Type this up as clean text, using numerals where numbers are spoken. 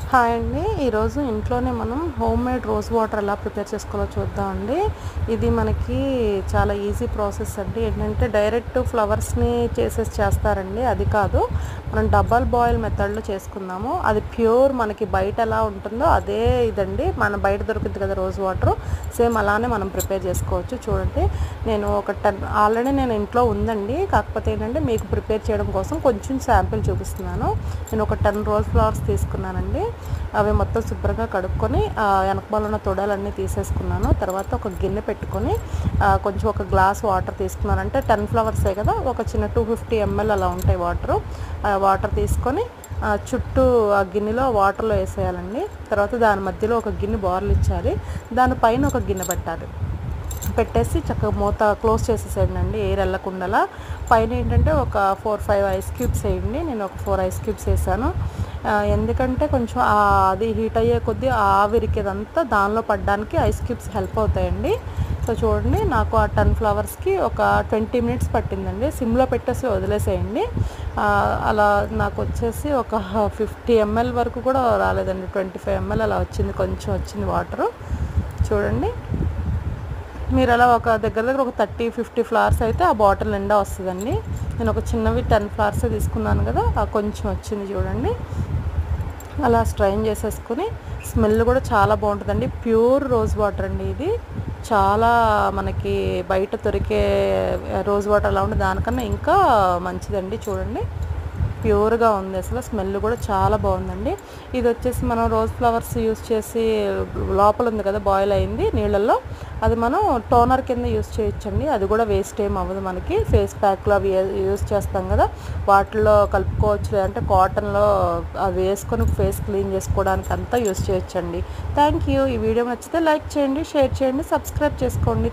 Hi అండి. ఈరోజు ఇంట్లోనే మనం హోమ్ మేడ్ రోజ్ వాటర్ ఎలా ప్రిపేర్ చేసుకోవాలో చూద్దామండి. ఇది మనకి చాలా ఈజీ ప్రాసెస్ అండి. ఏంటంటే డైరెక్ట్ ఫ్లవర్స్ని చేస్తారండి, అది కాదు. మనం డబల్ బాయిల్ మెథడ్లో చేసుకుందాము. అది ప్యూర్ మనకి బయట ఎలా ఉంటుందో అదే ఇదండి. మన బయట దొరుకుతుంది కదా రోజ్ వాటర్, సేమ్ అలానే మనం ప్రిపేర్ చేసుకోవచ్చు. చూడండి, నేను ఒక 10 ఆల్రెడీ నేను ఇంట్లో ఉందండి. కాకపోతే ఏంటంటే మీకు ప్రిపేర్ చేయడం కోసం కొంచెం శాంపిల్ చూపిస్తున్నాను. నేను ఒక 10 రోజ్ ఫ్లవర్స్ తీసుకున్నానండి. అవి మొత్తం శుభ్రంగా కడుక్కొని వెనకమాల ఉన్న తొడాలన్నీ తీసేసుకున్నాను. తర్వాత ఒక గిన్నె పెట్టుకొని కొంచెం ఒక గ్లాస్ వాటర్ తీసుకున్నాను. అంటే 10 ఫ్లవర్సే కదా, ఒక చిన్న 250 ml అలా ఉంటాయి వాటరు. వాటర్ తీసుకొని చుట్టూ ఆ గిన్నెలో వాటర్లో వేసేయాలండి. తర్వాత దాని మధ్యలో ఒక గిన్నె బార్లు ఇచ్చాలి, దానిపైన ఒక గిన్నె పెట్టేసి చక్కగా మూత క్లోజ్ చేసేసేయండి, ఎయిర్ వెళ్ళకుండా. పైన ఏంటంటే ఒక 4-5 ఐస్ క్యూబ్స్ వేయండి. నేను ఒక 4 ఐస్ క్యూబ్స్ వేసాను. ఎందుకంటే కొంచెం అది హీట్ అయ్యే కొద్దీ ఆవిరికేదంతా దానిలో పడడానికి ఐస్ క్యూబ్స్ హెల్ప్ అవుతాయండి. సో చూడండి, నాకు ఆ 10 ఫ్లవర్స్కి ఒక 20 మినిట్స్ పట్టిందండి. సిమ్లో పెట్టేసి వదిలేసేయండి. అలా నాకు వచ్చేసి ఒక 50 ml వరకు కూడా రాలేదండి, 25 ml అలా వచ్చింది, కొంచెం వచ్చింది వాటరు. చూడండి, మీరు అలా ఒక దగ్గర ఒక 30-50 ఫ్లవర్స్ అయితే ఆ బాటిల్ నిండా వస్తుందండి. నేను ఒక చిన్నవి 10 ఫ్లవర్స్ తీసుకున్నాను కదా, కొంచెం వచ్చింది చూడండి. అలా స్ట్రైన్ చేసేసుకుని, స్మెల్ కూడా చాలా బాగుంటుందండి. ప్యూర్ రోజ్ వాటర్ అండి ఇది. చాలా మనకి బయట దొరికే రోజ్ వాటర్ అలా ఉంటే దానికన్నా ఇంకా మంచిదండి. చూడండి, ప్యూర్గా ఉంది, అసలు స్మెల్ కూడా చాలా బాగుందండి. ఇది వచ్చేసి మనం రోజ్ ఫ్లవర్స్ యూస్ చేసి లోపల ఉంది కదా బాయిల్ అయింది నీళ్ళల్లో, అది మనం టోనర్ కింద యూస్ చేయొచ్చండి. అది కూడా వేస్ట్ ఏం అవ్వదు మనకి. ఫేస్ ప్యాక్లో అవి యూస్ చేస్తాం కదా, వాటిల్లో కలుపుకోవచ్చు. లేదంటే కాటన్లో అవి వేసుకొని ఫేస్ క్లీన్ చేసుకోవడానికి అంతా యూస్ చేయొచ్చండి. Thank you. ఈ వీడియో నచ్చితే లైక్ చేయండి, షేర్ చేయండి, సబ్స్క్రైబ్ చేసుకోండి.